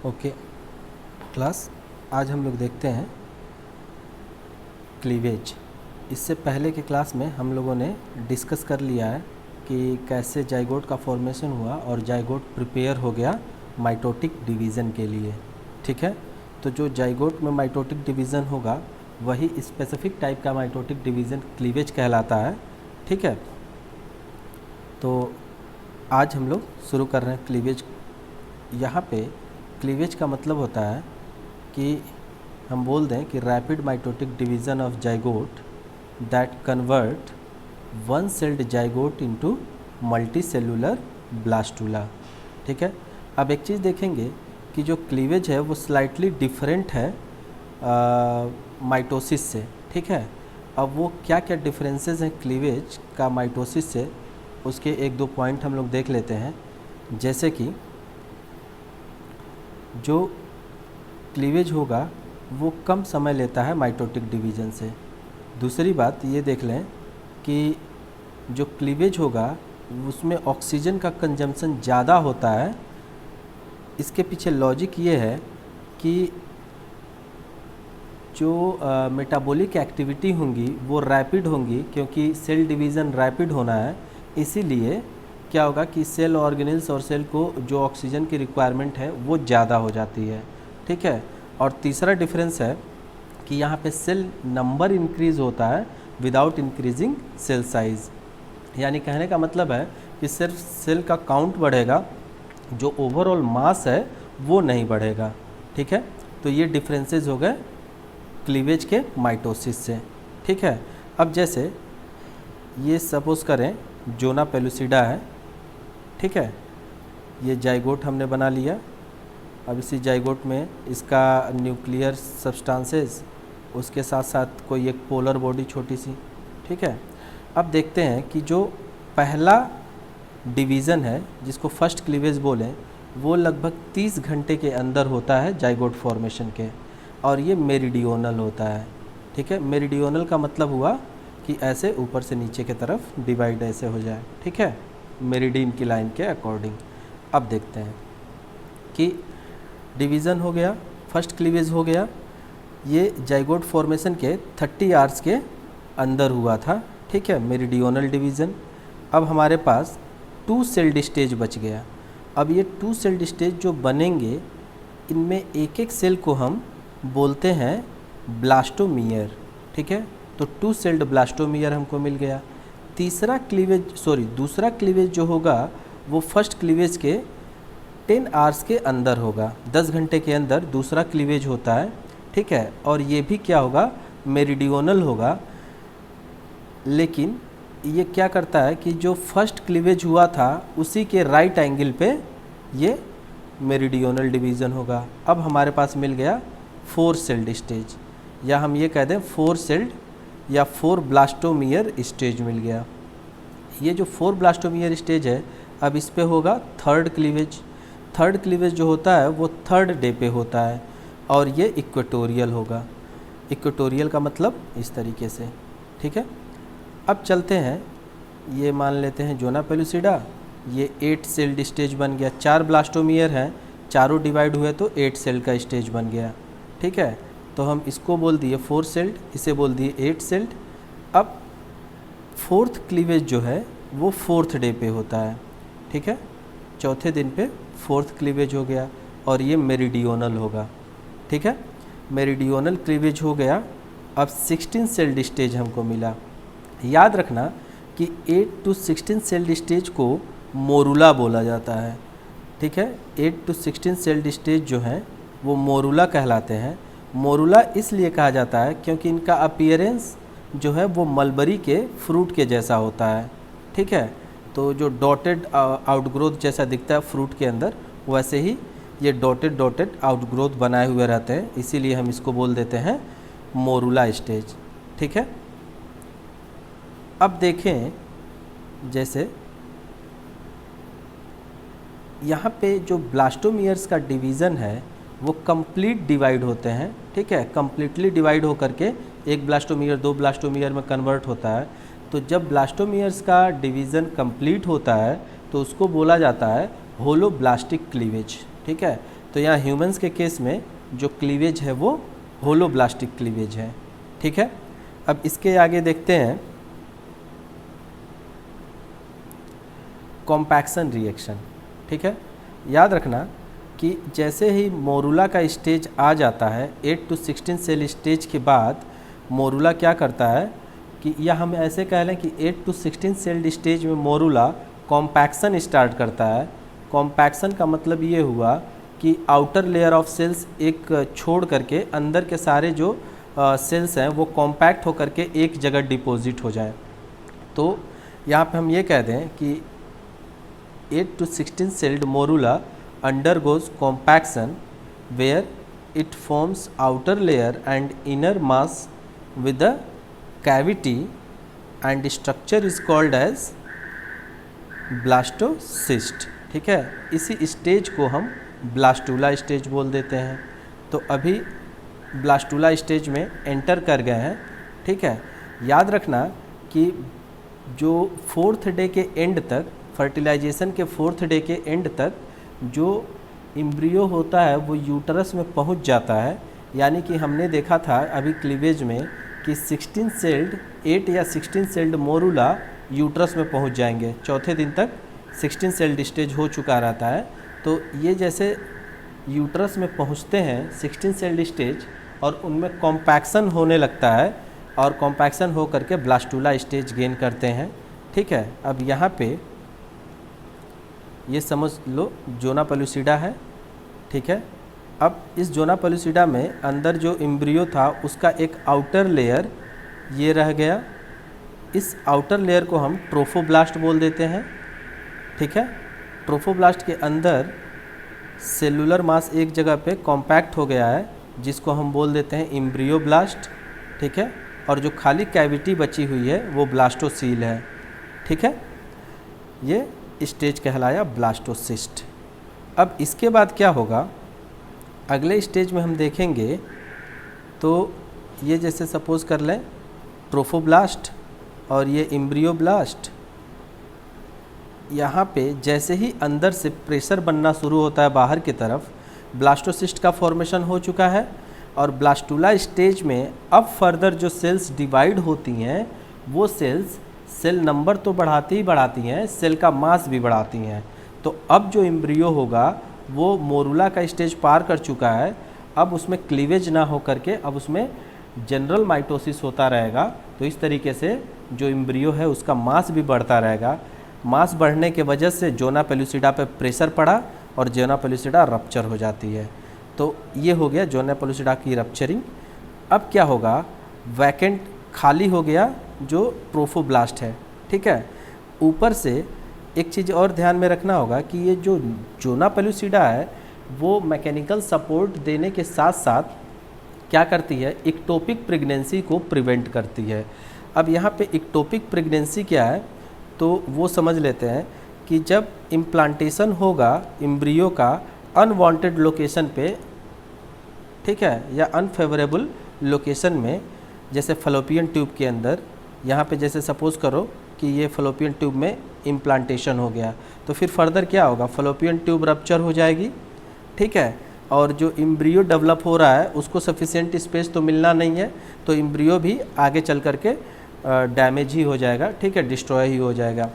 Okay class, आज हम लोग देखते हैं क्लीवेज। इससे पहले के क्लास में हम लोगों ने डिस्कस कर लिया है कि कैसे जाइगोट का फॉर्मेशन हुआ और जाइगोट प्रिपेयर हो गया माइटोटिक डिवीज़न के लिए। ठीक है, तो जो जाइगोट में माइटोटिक डिवीज़न होगा वही स्पेसिफिक टाइप का माइटोटिक डिवीज़न क्लीवेज कहलाता है। ठीक है, तो आज हम लोग शुरू कर रहे हैं क्लीवेज। यहाँ पे क्लीवेज का मतलब होता है कि हम बोल दें कि rapid mitotic division of zygote that convert one sailed zygote into multi cellular blastula. ठीक है, अब एक चीज़ देखेंगे कि जो क्लीवेज है वो स्लाइटली डिफरेंट है माइटोसिस से। ठीक है, अब वो क्या क्या डिफरेंसेस हैं क्लीवेज का माइटोसिस से, उसके एक दो पॉइंट हम लोग देख लेते हैं। जैसे कि जो क्लीवेज होगा वो कम समय लेता है माइटोटिक डिवीज़न से। दूसरी बात ये देख लें कि जो क्लीवेज होगा उसमें ऑक्सीजन का कंजम्पशन ज़्यादा होता है। इसके पीछे लॉजिक ये है कि जो मेटाबॉलिक एक्टिविटी होंगी वो रैपिड होंगी, क्योंकि सेल डिवीज़न रैपिड होना है। इसीलिए क्या होगा कि सेल ऑर्गेनेल्स और सेल को जो ऑक्सीजन की रिक्वायरमेंट है वो ज़्यादा हो जाती है। ठीक है, और तीसरा डिफरेंस है कि यहाँ पे सेल नंबर इंक्रीज़ होता है विदाउट इंक्रीजिंग सेल साइज़। यानी कहने का मतलब है कि सिर्फ सेल का काउंट बढ़ेगा, जो ओवरऑल मास है वो नहीं बढ़ेगा। ठीक है, तो ये डिफरेंसेस हो गए क्लीवेज के माइटोसिस से। ठीक है, अब जैसे ये सपोज़ करें जोना पेलुसिडा है। ठीक है, ये जाइगोट हमने बना लिया। अब इसी जाइगोट में इसका न्यूक्लियर सब्सटेंसेस, उसके साथ साथ कोई एक पोलर बॉडी छोटी सी। ठीक है, अब देखते हैं कि जो पहला डिवीज़न है जिसको फर्स्ट क्लीवेज बोलें, वो लगभग 30 घंटे के अंदर होता है जाइगोट फॉर्मेशन के, और ये मेरिडियोनल होता है। ठीक है, मेरिडियोनल का मतलब हुआ कि ऐसे ऊपर से नीचे की तरफ डिवाइड ऐसे हो जाए। ठीक है, मेरिडियन की लाइन के अकॉर्डिंग। अब देखते हैं कि डिवीज़न हो गया, फर्स्ट क्लीवेज हो गया, ये जाइगोट फॉर्मेशन के 30 आवर्स के अंदर हुआ था। ठीक है, मेरिडियोनल डिवीज़न। अब हमारे पास 2 सेल्ड स्टेज बच गया। अब ये 2 सेल्ड स्टेज जो बनेंगे, इनमें एक एक सेल को हम बोलते हैं ब्लास्टोमियर। ठीक है, तो 2 सेल्ड ब्लास्टोमियर हमको मिल गया। दूसरा क्लीवेज जो होगा वो फर्स्ट क्लीवेज के 10 आवर्स के अंदर होगा। 10 घंटे के अंदर दूसरा क्लीवेज होता है। ठीक है, और ये भी क्या होगा, मेरिडियोनल होगा। लेकिन ये क्या करता है कि जो फर्स्ट क्लीवेज हुआ था उसी के राइट एंगल पे ये मेरिडियोनल डिवीज़न होगा। अब हमारे पास मिल गया 4 सेल्ड स्टेज, या हम ये कह दें 4 सेल्ड या 4 ब्लास्टोमियर स्टेज मिल गया। ये जो 4 ब्लास्टोमियर स्टेज है, अब इस पे होगा थर्ड क्लीवेज। थर्ड क्लीवेज जो होता है वो थर्ड डे पे होता है, और ये इक्वेटोरियल होगा। इक्वेटोरियल का मतलब इस तरीके से। ठीक है, अब चलते हैं, ये मान लेते हैं जोना पेलुसिडा, ये 8 सेल्ड स्टेज बन गया। 4 ब्लास्टोमियर हैं, चारों डिवाइड हुए तो 8 सेल का स्टेज बन गया। ठीक है, तो हम इसको बोल दिए 4 सेल्ड, इसे बोल दिए 8 सेल्ड। अब फोर्थ क्लीवेज जो है वो 4th डे पे होता है। ठीक है, चौथे दिन पे 4th क्लीवेज हो गया, और ये मेरिडियोनल होगा। ठीक है, मेरिडियोनल क्लीवेज हो गया। अब 16 सेल्ड स्टेज हमको मिला। याद रखना कि 8 to 16 सेल्ड स्टेज को मोरुला बोला जाता है। ठीक है, 8 to 16 सेल्ड स्टेज जो हैं वो मोरुला कहलाते हैं। मोरुला इसलिए कहा जाता है क्योंकि इनका अपीयरेंस जो है वो मलबरी के फ्रूट के जैसा होता है। ठीक है, तो जो डॉटेड आउटग्रोथ जैसा दिखता है फ्रूट के अंदर, वैसे ही ये डॉटेड आउटग्रोथ बनाए हुए रहते हैं, इसीलिए हम इसको बोल देते हैं मोरुला स्टेज। ठीक है, अब देखें, जैसे यहाँ पे जो ब्लास्टोमियर्स का डिवीज़न है वो कंप्लीट डिवाइड होते हैं। ठीक है, कंप्लीटली डिवाइड होकर के एक ब्लास्टोमियर 2 ब्लास्टोमियर में कन्वर्ट होता है। तो जब ब्लास्टोमियर्स का डिवीज़न कंप्लीट होता है तो उसको बोला जाता है होलोब्लास्टिक क्लीवेज। ठीक है, तो यहाँ ह्यूमंस के केस में जो क्लीवेज है वो होलोब्लास्टिक क्लीवेज है। ठीक है, अब इसके आगे देखते हैं कॉम्पैक्शन रिएक्शन। ठीक है, याद रखना कि जैसे ही मोरूला का स्टेज आ जाता है 8 to 16 सेल स्टेज के बाद मोरूला क्या करता है कि या हम ऐसे कह लें कि 8 to 16 सेल स्टेज में मोरूला कॉम्पैक्शन स्टार्ट करता है। कॉम्पैक्शन का मतलब ये हुआ कि आउटर लेयर ऑफ सेल्स एक छोड़ करके अंदर के सारे जो सेल्स हैं वो कॉम्पैक्ट होकर के एक जगह डिपॉजिट हो जाए। तो यहाँ पे हम ये कह दें कि 8 to 16 celled morula undergoes compaction where it forms outer layer and inner mass with a cavity and structure is called as blastocyst। ठीक है, इसी स्टेज को हम ब्लास्टूला स्टेज बोल देते हैं। तो अभी ब्लास्टूला स्टेज में एंटर कर गए हैं। ठीक है, याद रखना कि जो 4th डे के एंड तक, फर्टिलाइजेशन के 4th डे के एंड तक जो एम्ब्रियो होता है वो यूटरस में पहुंच जाता है। यानी कि हमने देखा था अभी क्लीवेज में कि 16 सेल्ड 8 या 16 सेल्ड मोरूला यूटरस में पहुंच जाएंगे। चौथे दिन तक 16 सेल्ड स्टेज हो चुका रहता है। तो ये जैसे यूटरस में पहुंचते हैं 16 सेल्ड स्टेज और उनमें कॉम्पैक्शन होने लगता है और कॉम्पैक्शन हो करके ब्लास्टूला स्टेज गेन करते हैं। ठीक है, अब यहाँ पे ये समझ लो जोना पेलुसिडा है। ठीक है, अब इस जोना पेलुसिडा में अंदर जो एम्ब्रियो था उसका एक आउटर लेयर ये रह गया। इस आउटर लेयर को हम ट्रोफोब्लास्ट बोल देते हैं। ठीक है, ट्रोफोब्लास्ट के अंदर सेलुलर मास एक जगह पे कॉम्पैक्ट हो गया है जिसको हम बोल देते हैं एम्ब्रियोब्लास्ट। ठीक है, और जो खाली कैविटी बची हुई है वो ब्लास्टोसील है। ठीक है, ये स्टेज कहलाया ब्लास्टोसिस्ट। अब इसके बाद क्या होगा, अगले स्टेज में हम देखेंगे तो ये जैसे सपोज़ कर लें ट्रोफोब्लास्ट और ये एम्ब्रियोब्लास्ट। यहाँ पे जैसे ही अंदर से प्रेशर बनना शुरू होता है बाहर की तरफ, ब्लास्टोसिस्ट का फॉर्मेशन हो चुका है। और ब्लास्टूला स्टेज में अब फर्दर जो सेल्स डिवाइड होती हैं वो सेल्स सेल नंबर तो बढ़ाती ही बढ़ाती हैं, सेल का मास भी बढ़ाती हैं। तो अब जो एम्ब्रियो होगा वो मोरूला का स्टेज पार कर चुका है। अब उसमें क्लीवेज ना हो करके अब उसमें जनरल माइटोसिस होता रहेगा। तो इस तरीके से जो एम्ब्रियो है उसका मास भी बढ़ता रहेगा। मास बढ़ने के वजह से जोना पेलुसिडा पे प्रेशर पड़ा और जोना पेलुसिडा रप्चर हो जाती है। तो ये हो गया जोना पेलुसिडा की रप्चरिंग। अब क्या होगा, वैकेंट खाली हो गया जो ट्रोफोब्लास्ट है। ठीक है, ऊपर से एक चीज़ और ध्यान में रखना होगा कि ये जो जोना पेलुसिडा है वो मैकेनिकल सपोर्ट देने के साथ साथ क्या करती है, इक्टोपिक प्रेगनेंसी को प्रिवेंट करती है। अब यहाँ पे इक्टोपिक प्रेगनेंसी क्या है तो वो समझ लेते हैं कि जब इम्प्लांटेशन होगा एम्ब्रियो का अनवांटेड लोकेशन पे, ठीक है, या अनफेवरेबल लोकेशन में, जैसे फलोपियन ट्यूब के अंदर, यहाँ पे जैसे सपोज़ करो कि ये फलोपियन ट्यूब में इम्प्लांटेशन हो गया तो फिर फर्दर क्या होगा, फलोपियन ट्यूब रप्चर हो जाएगी। ठीक है, और जो एम्ब्रियो डेवलप हो रहा है उसको सफिशिएंट स्पेस तो मिलना नहीं है, तो एम्ब्रियो भी आगे चल करके डैमेज ही हो जाएगा। ठीक है, डिस्ट्रॉय ही हो जाएगा।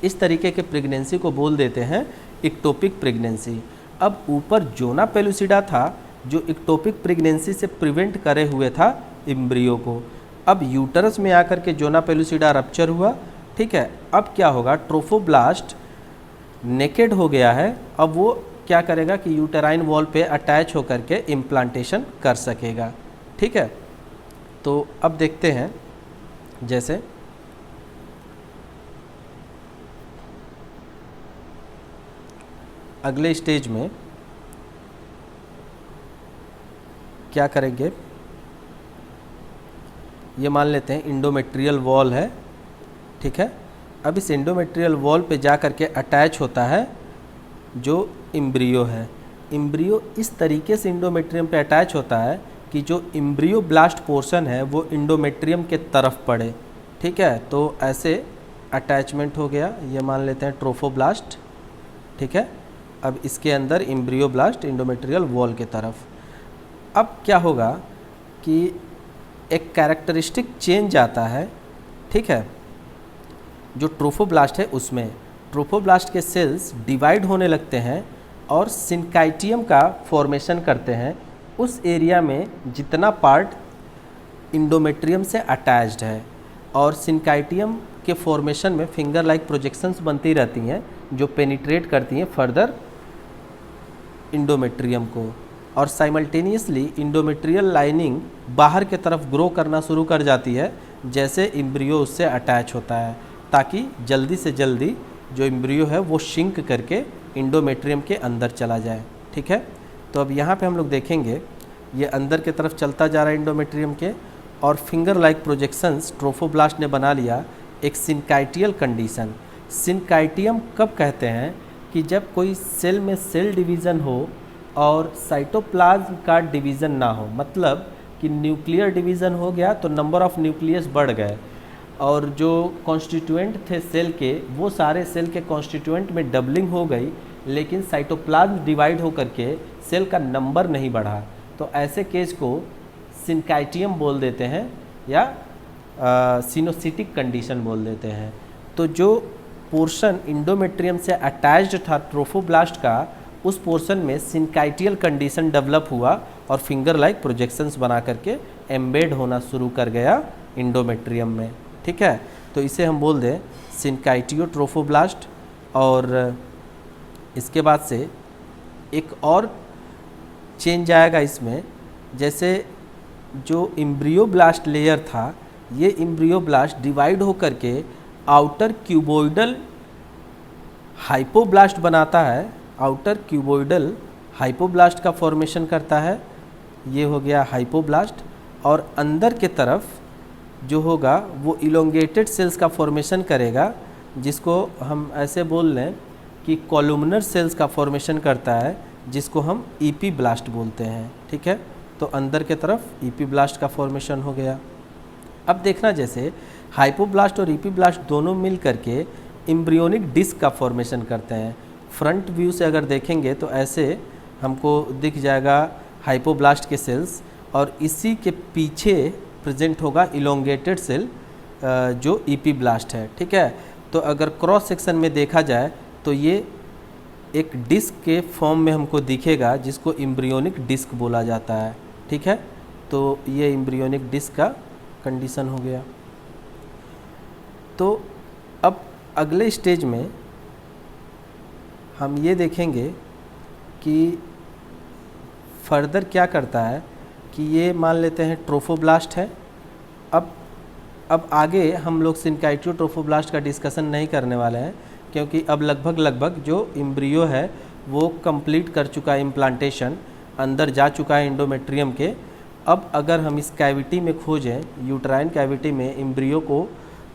इस तरीके के प्रेगनेंसी को बोल देते हैं इक्टोपिक प्रेगनेंसी। अब ऊपर जोना पेलुसिडा था जो इक्टोपिक प्रेगनेंसी से प्रिवेंट करे हुए था एम्ब्रियो को। अब यूटरस में आकर के जोना पेलुसिडा रप्चर हुआ। ठीक है, अब क्या होगा, ट्रोफोब्लास्ट नेकेड हो गया है। अब वो क्या करेगा कि यूटेराइन वॉल पे अटैच होकर के इम्प्लांटेशन कर सकेगा। ठीक है, तो अब देखते हैं जैसे अगले स्टेज में क्या करेंगे, ये मान लेते हैं इंडोमेट्रियल वॉल है। ठीक है, अब इस इंडोमेट्रियल वॉल पे जा कर के अटैच होता है जो एम्ब्रियो है। एम्ब्रियो इस तरीके से इंडोमेट्रियम पे अटैच होता है कि जो एम्ब्रियो ब्लास्ट पोर्शन है वो इंडोमेट्रियम के तरफ पड़े। ठीक है, तो ऐसे अटैचमेंट हो गया, ये मान लेते हैं ट्रोफोब्लास्ट। ठीक है, अब इसके अंदर एम्ब्रियोब्लास्ट एंडोमेट्रियल वॉल के तरफ। अब क्या होगा कि एक कैरेक्टरिस्टिक चेंज आता है, ठीक है, जो ट्रोफोब्लास्ट है उसमें ट्रोफोब्लास्ट के सेल्स डिवाइड होने लगते हैं और सिनकाइटियम का फॉर्मेशन करते हैं उस एरिया में जितना पार्ट इंडोमेट्रियम से अटैच्ड है, और सिनकाइटियम के फॉर्मेशन में फिंगर लाइक प्रोजेक्शंस बनती रहती हैं जो पेनिट्रेट करती हैं फर्दर इंडोमेट्रियम को, और साइमल्टेनियसली इंडोमेट्रियल लाइनिंग बाहर के तरफ ग्रो करना शुरू कर जाती है जैसे एम्ब्रियो उससे अटैच होता है, ताकि जल्दी से जल्दी जो एम्ब्रियो है वो शिंक करके इंडोमेट्रियम के अंदर चला जाए। ठीक है, तो अब यहाँ पे हम लोग देखेंगे ये अंदर की तरफ चलता जा रहा है इंडोमेट्रियम के, और फिंगर लाइक प्रोजेक्शंस ट्रोफोब्लास्ट ने बना लिया एक सिनकाइटियल कंडीशन। सिनकाइटियम कब कहते हैं कि जब कोई सेल में सेल डिवीज़न हो और साइटोप्लाज्म का डिवीज़न ना हो, मतलब कि न्यूक्लियर डिवीज़न हो गया तो नंबर ऑफ न्यूक्लियस बढ़ गए और जो कॉन्स्टिट्यूएंट थे सेल के वो सारे सेल के कॉन्स्टिट्यूएंट में डबलिंग हो गई, लेकिन साइटोप्लाज्म डिवाइड होकर के सेल का नंबर नहीं बढ़ा, तो ऐसे केस को सिनकाइटियम बोल देते हैं या सिनोसिटिक कंडीशन बोल देते हैं। तो जो पोर्शन इंडोमेट्रियम से अटैच्ड था ट्रोफोब्लास्ट का, उस पोर्शन में सिनकाइटियल कंडीशन डेवलप हुआ और फिंगर लाइक प्रोजेक्शंस बना करके एम्बेड होना शुरू कर गया इंडोमेट्रियम में। ठीक है, तो इसे हम बोल दें सिनकाइटियोट्रोफोब्लास्ट। और इसके बाद से एक और चेंज आएगा इसमें, जैसे जो एम्ब्रियोब्लास्ट लेयर था, ये एम्ब्रियोब्लास्ट डिवाइड होकर के आउटर क्यूबोइडल हाइपोब्लास्ट बनाता है, आउटर क्यूबोइडल हाइपोब्लास्ट का फॉर्मेशन करता है, ये हो गया हाइपोब्लास्ट, और अंदर के तरफ जो होगा वो इलोंगेटेड सेल्स का फॉर्मेशन करेगा, जिसको हम ऐसे बोल लें कि कॉलुमनर सेल्स का फॉर्मेशन करता है, जिसको हम ईपी ब्लास्ट बोलते हैं। ठीक है, तो अंदर के तरफ ईपी ब्लास्ट का फॉर्मेशन हो गया। अब देखना, जैसे हाइपोब्लास्ट और ईपी ब्लास्ट दोनों मिल करके एम्ब्रियोनिक डिस्क का फॉर्मेशन करते हैं। फ्रंट व्यू से अगर देखेंगे तो ऐसे हमको दिख जाएगा हाइपोब्लास्ट के सेल्स, और इसी के पीछे प्रेजेंट होगा इलोंगेटेड सेल जो ईपी ब्लास्ट है। ठीक है, तो अगर क्रॉस सेक्शन में देखा जाए तो ये एक डिस्क के फॉर्म में हमको दिखेगा, जिसको एम्ब्रियोनिक डिस्क बोला जाता है। ठीक है, तो ये एम्ब्रियोनिक डिस्क का कंडीशन हो गया। तो अब अगले स्टेज में हम ये देखेंगे कि फर्दर क्या करता है, कि ये मान लेते हैं ट्रोफोब्लास्ट है। अब आगे हम लोग सिनकाइटियोट्रोफोब्लास्ट का डिस्कशन नहीं करने वाले हैं, क्योंकि अब लगभग जो एम्ब्रियो है वो कंप्लीट कर चुका है इम्प्लांटेशन, अंदर जा चुका है इंडोमेट्रियम के। अब अगर हम इस कैविटी में खोजें, यूट्राइन कैविटी में एम्ब्रियो को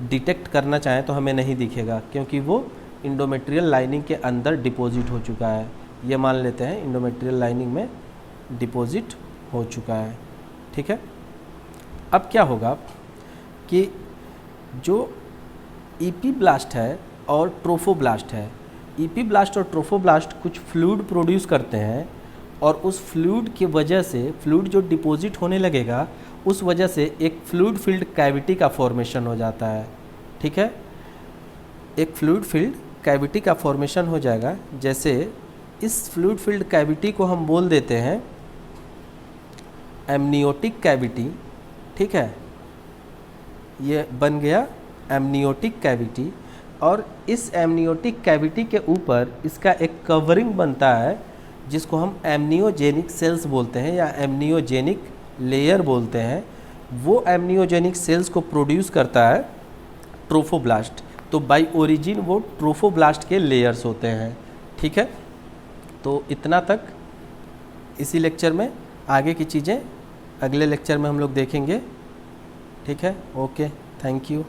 डिटेक्ट करना चाहें तो हमें नहीं दिखेगा, क्योंकि वो इंडोमेट्रियल लाइनिंग के अंदर डिपॉजिट हो चुका है। ये मान लेते हैं इंडोमेट्रियल लाइनिंग में डिपॉजिट हो चुका है। ठीक है, अब क्या होगा कि जो ईपी ब्लास्ट है और ट्रोफोब्लास्ट है, ईपी ब्लास्ट और ट्रोफोब्लास्ट कुछ फ्लूइड प्रोड्यूस करते हैं, और उस फ्लूइड की वजह से, फ्लूइड जो डिपॉजिट होने लगेगा उस वजह से एक फ्लूइड फील्ड कैविटी का फॉर्मेशन हो जाता है। ठीक है, एक फ्लूइड फील्ड कैविटी का फॉर्मेशन हो जाएगा। जैसे इस फ्लूइड फील्ड कैविटी को हम बोल देते हैं एमनियोटिक कैविटी। ठीक है, ये बन गया एमनियोटिक कैविटी, और इस एमनियोटिक कैविटी के ऊपर इसका एक कवरिंग बनता है, जिसको हम एमनियोजेनिक सेल्स बोलते हैं या एमनियोजेनिक लेयर बोलते हैं। वो एमनियोजेनिक सेल्स को प्रोड्यूस करता है ट्रोफोब्लास्ट। तो बाय ओरिजिन वो ट्रोफोब्लास्ट के लेयर्स होते हैं। ठीक है, तो इतना तक इसी लेक्चर में, आगे की चीज़ें अगले लेक्चर में हम लोग देखेंगे। ठीक है, ओके, थैंक यू।